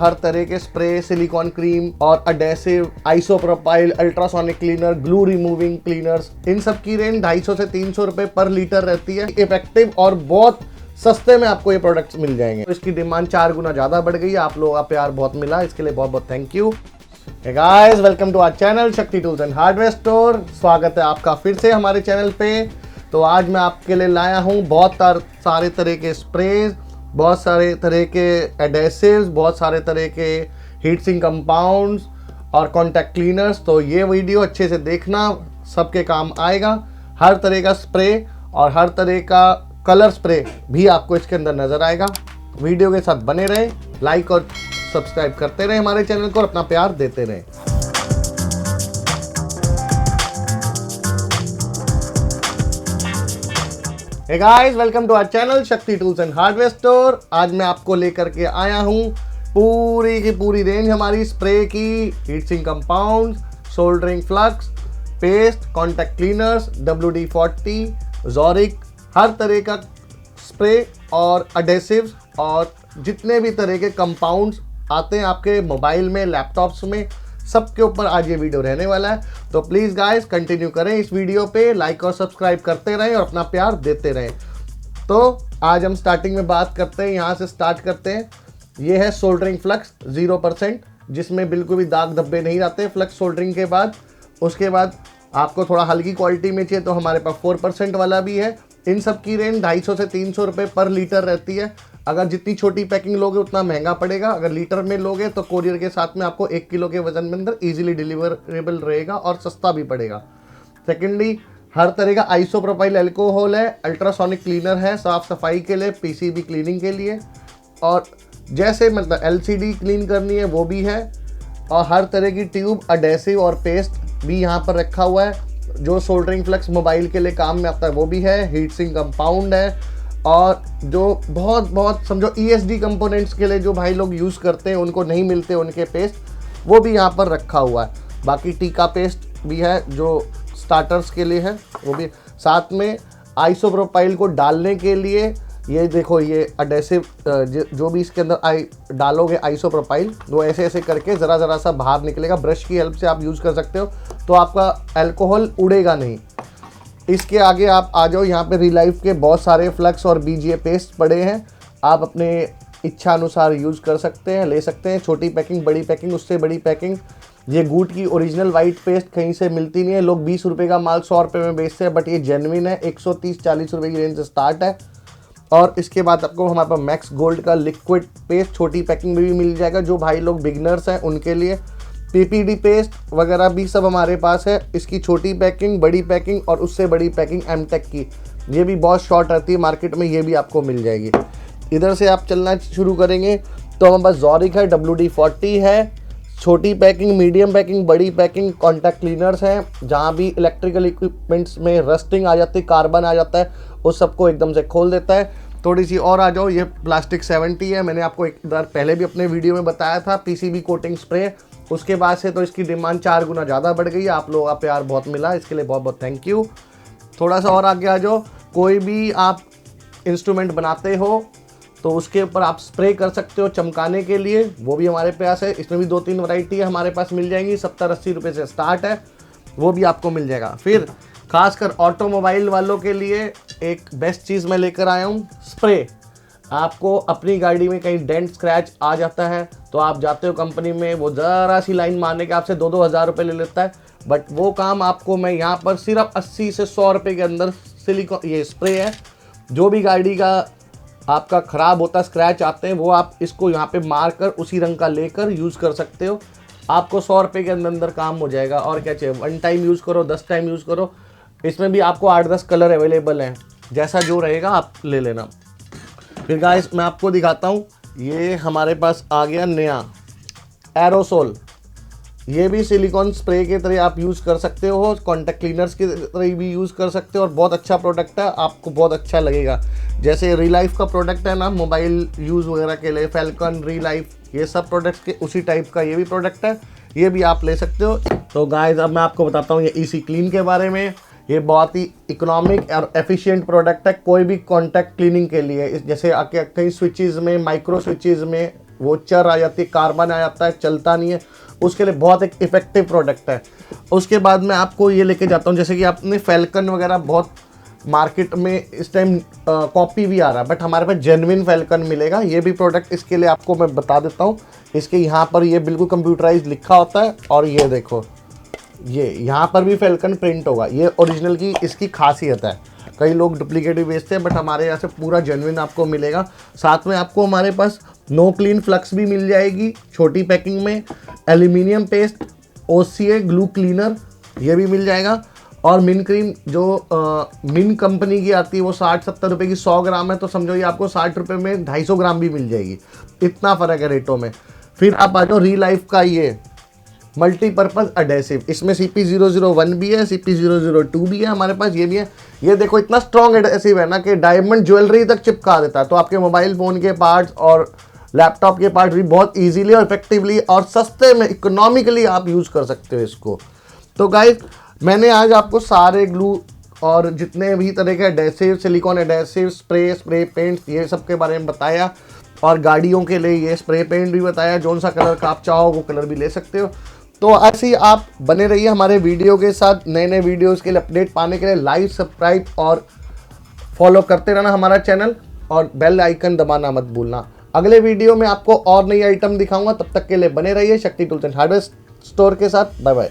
हर तरह के spray, silicone cream और adhesive, isopropyl, ultrasonic cleaner, glue removing cleaners, इन सब की रेंज 250 से 300 रुपए पर लीटर रहती है। इफेक्टिव और बहुत सस्ते में आपको ये प्रोडक्ट्स मिल जाएंगे। तो इसकी डिमांड 4 गुना ज्यादा बढ़ गई है। आप लोगों का प्यार बहुत मिला, इसके लिए बहुत बहुत thank you. Hey guys, welcome to our channel Shakti tools and hardware store. स्वागत है आपका फिर से हमारे चैनल पे। तो आज मैं आपके लिए लाया हूँ बहुत सारे तरह के स्प्रेज, बहुत सारे तरह के एडेसिव्स, बहुत सारे तरह के हीट सिंक कंपाउंड्स और कॉन्टैक्ट क्लीनर्स। तो ये वीडियो अच्छे से देखना, सबके काम आएगा। हर तरह का स्प्रे और हर तरह का कलर स्प्रे भी आपको इसके अंदर नज़र आएगा। वीडियो के साथ बने रहे, लाइक और सब्सक्राइब करते रहे हमारे चैनल को और अपना प्यार देते रहे। Hey guys, welcome to our channel Shakti tools and hardware store. आज मैं आपको लेकर के आया हूँ पूरी की पूरी रेंज हमारी स्प्रे की, heat sink compounds, soldering flux, paste, contact cleaners, WD-40, ज़ोरिक, हर तरह का स्प्रे और एडेसिव्स और जितने भी तरह के कंपाउंड्स आते हैं आपके मोबाइल में, लैपटॉप्स में, सबके ऊपर आज ये वीडियो रहने वाला है। तो प्लीज़ गाइस कंटिन्यू करें इस वीडियो पे, लाइक और सब्सक्राइब करते रहें और अपना प्यार देते रहें। तो आज हम स्टार्टिंग में बात करते हैं, यहाँ से स्टार्ट करते हैं। ये है सोल्डरिंग फ्लक्स 0%, जिसमें बिल्कुल भी दाग धब्बे नहीं आते फ्लक्स सोल्डरिंग के बाद। उसके बाद आपको थोड़ा हल्की क्वालिटी में चाहिए तो हमारे पास 4% वाला भी है। इन सब की रेंज 250 से 300 रुपये पर लीटर रहती है। अगर जितनी छोटी पैकिंग लोगे उतना महंगा पड़ेगा। अगर लीटर में लोगे तो कोरियर के साथ में आपको 1 किलो के वजन में अंदर इजीली डिलीवरेबल रहेगा और सस्ता भी पड़ेगा। सेकेंडली, हर तरह का आइसोप्रोपाइल अल्कोहल है, अल्ट्रासोनिक क्लीनर है साफ़ सफाई के लिए, PCB क्लीनिंग के लिए, और जैसे मतलब LCD क्लीन करनी है वो भी है। और हर तरह की ट्यूब, एडेसिव और पेस्ट भी यहाँ पर रखा हुआ है। जो सोल्डरिंग फ्लक्स मोबाइल के लिए काम में आता है वो भी है। हीट सिंक कंपाउंड है, और जो बहुत समझो ESD कंपोनेंट्स के लिए जो भाई लोग यूज़ करते हैं, उनको नहीं मिलते उनके पेस्ट, वो भी यहाँ पर रखा हुआ है। बाकी टीका पेस्ट भी है जो स्टार्टर्स के लिए है, वो भी। साथ में आइसोप्रोपाइल को डालने के लिए ये देखो, ये एडेसिव जो भी इसके अंदर डालोगे आइसोप्रोपाइल, वो ऐसे ऐसे करके ज़रा सा बाहर निकलेगा। ब्रश की हेल्प से आप यूज़ कर सकते हो, तो आपका अल्कोहल उड़ेगा नहीं। इसके आगे आप आ जाओ, यहाँ पे रिलाइफ के बहुत सारे फ्लक्स और BGA पेस्ट पड़े हैं। आप अपने इच्छा अनुसार यूज़ कर सकते हैं, ले सकते हैं। छोटी पैकिंग, बड़ी पैकिंग, उससे बड़ी पैकिंग। ये गूट की ओरिजिनल वाइट पेस्ट कहीं से मिलती नहीं है। लोग 20 रुपये का माल 100 रुपये में बेचते हैं, बट ये जेन्युइन है। 130-40 रुपये की रेंज से स्टार्ट है। और इसके बाद आपको हमारे पास मैक्स गोल्ड का लिक्विड पेस्ट छोटी पैकिंग में भी मिल जाएगा, जो भाई लोग बिगनर्स हैं उनके लिए। PPD पेस्ट वगैरह भी सब हमारे पास है। इसकी छोटी पैकिंग, बड़ी पैकिंग और उससे बड़ी पैकिंग एमटेक की, ये भी बहुत शॉर्ट रहती है मार्केट में, ये भी आपको मिल जाएगी। इधर से आप चलना शुरू करेंगे तो हमारे पास ज़ोरिक है, WD-40 है, छोटी पैकिंग, मीडियम पैकिंग, बड़ी पैकिंग, कॉन्टैक्ट क्लीनर्स हैं। जहाँ भी इलेक्ट्रिकल इक्विपमेंट्स में रस्टिंग आ जाती है, कार्बन आ जाता है, उस सबको एकदम से खोल देता है। थोड़ी सी और आ जाओ, ये प्लास्टिक 70 है। मैंने आपको एक बार पहले भी अपने वीडियो में बताया था, PCB कोटिंग स्प्रे। उसके बाद से तो इसकी डिमांड 4 गुना ज़्यादा बढ़ गई है। आप लोगों का प्यार बहुत मिला, इसके लिए बहुत बहुत थैंक यू। थोड़ा सा और आगे आ जाओ, कोई भी आप इंस्ट्रूमेंट बनाते हो तो उसके ऊपर आप स्प्रे कर सकते हो चमकाने के लिए, वो भी हमारे पास है। इसमें भी 2-3 वैरायटी है हमारे पास, मिल जाएंगी। 70-80 रुपये से स्टार्ट है, वो भी आपको मिल जाएगा। फिर खासकर ऑटोमोबाइल वालों के लिए एक बेस्ट चीज़ मैं लेकर आया हूँ, स्प्रे। आपको अपनी गाड़ी में कहीं डेंट स्क्रैच आ जाता है तो आप जाते हो कंपनी में, वो ज़रा सी लाइन मारने के आपसे 2-2 हज़ार रुपये ले लेता है। बट वो काम आपको मैं यहाँ पर सिर्फ 80 से 100 रुपये के अंदर सिलिकॉन ये स्प्रे है। जो भी गाड़ी का आपका ख़राब होता है, स्क्रैच आते हैं, वो आप इसको यहाँ पे मार कर उसी रंग का लेकर यूज़ कर सकते हो। आपको 100 रुपये के अंदर काम हो जाएगा। और क्या चाहिए, 1 टाइम यूज़ करो, 10 टाइम यूज़ करो। इसमें भी आपको 8-10 कलर अवेलेबल हैं, जैसा जो रहेगा आप ले लेना। फिर गाइस मैं आपको दिखाता हूँ, ये हमारे पास आ गया नया एरोसोल। ये भी सिलिकॉन स्प्रे के तरह आप यूज़ कर सकते हो, कॉन्टैक्ट क्लीनर्स की तरह भी यूज़ कर सकते हो, और बहुत अच्छा प्रोडक्ट है, आपको बहुत अच्छा लगेगा। जैसे रिलाइफ का प्रोडक्ट है ना मोबाइल यूज़ वगैरह के लिए, फैल्कन, रिलाइफ, ये सब प्रोडक्ट्स के उसी टाइप का ये भी प्रोडक्ट है, ये भी आप ले सकते हो। तो गाइस अब मैं आपको बताता हूँ ये इसी क्लीन के बारे में। ये बहुत ही इकोनॉमिक और एफिशिएंट प्रोडक्ट है कोई भी कॉन्टैक्ट क्लीनिंग के लिए। जैसे कई स्विचेस में, माइक्रो स्विचेस में वो चर आ जाती है, कार्बन आ जाता है, चलता नहीं है, उसके लिए बहुत एक इफेक्टिव प्रोडक्ट है। उसके बाद मैं आपको ये लेके जाता हूँ, जैसे कि आपने फैल्कन वगैरह बहुत मार्केट में इस टाइम कॉपी भी आ रहा है, बट हमारे पास जेन्युइन फैल्कन मिलेगा। ये भी प्रोडक्ट इसके लिए आपको मैं बता देता हूँ। इसके यहाँ पर ये बिल्कुल कंप्यूटराइज लिखा होता है, और ये देखो ये यहाँ पर भी फैल्कन प्रिंट होगा। ये ओरिजिनल की इसकी खासियत है। कई लोग डुप्लीकेट भी बेचते हैं, बट हमारे यहाँ से पूरा जेन्युइन आपको मिलेगा। साथ में आपको हमारे पास नो क्लीन फ्लक्स भी मिल जाएगी छोटी पैकिंग में, aluminium paste, OCA glue cleaner ये भी मिल जाएगा, और मिन क्रीम जो मिन कंपनी की आती है वो 60-70 रुपये की 100 ग्राम है, तो समझो ये आपको 60 रुपये में 250 ग्राम भी मिल जाएगी। इतना फ़र्क है रेटों में। फिर आप आ जाओ री-लाइफ का ये मल्टीपर्पज़ एडेसिव, इसमें CP001 भी है, CP002 भी है हमारे पास, ये भी है। ये देखो इतना स्ट्रॉन्ग एडेसिव है ना कि डायमंड ज्वेलरी तक चिपका देता है, तो आपके मोबाइल फ़ोन के पार्ट्स और लैपटॉप के पार्ट्स भी बहुत इजीली और इफेक्टिवली और सस्ते में इकोनॉमिकली आप यूज़ कर सकते हो इसको। तो गाइस मैंने आज आपको सारे ग्लू और जितने भी तरह के adhesive, silicon adhesive, spray paints, ये सब के बारे में बताया, और गाड़ियों के लिए ये स्प्रे पेंट भी बताया। जौन सा कलर का आप चाहो वो कलर भी ले सकते हो। तो ऐसे ही आप बने रहिए हमारे वीडियो के साथ। नए नए वीडियोज़ के लिए अपडेट पाने के लिए लाइक, सब्सक्राइब और फॉलो करते रहना हमारा चैनल, और बेल आइकन दबाना मत भूलना। अगले वीडियो में आपको और नई आइटम दिखाऊंगा, तब तक के लिए बने रहिए शक्ति टूल्स एंड हार्डवेयर स्टोर के साथ। Bye bye.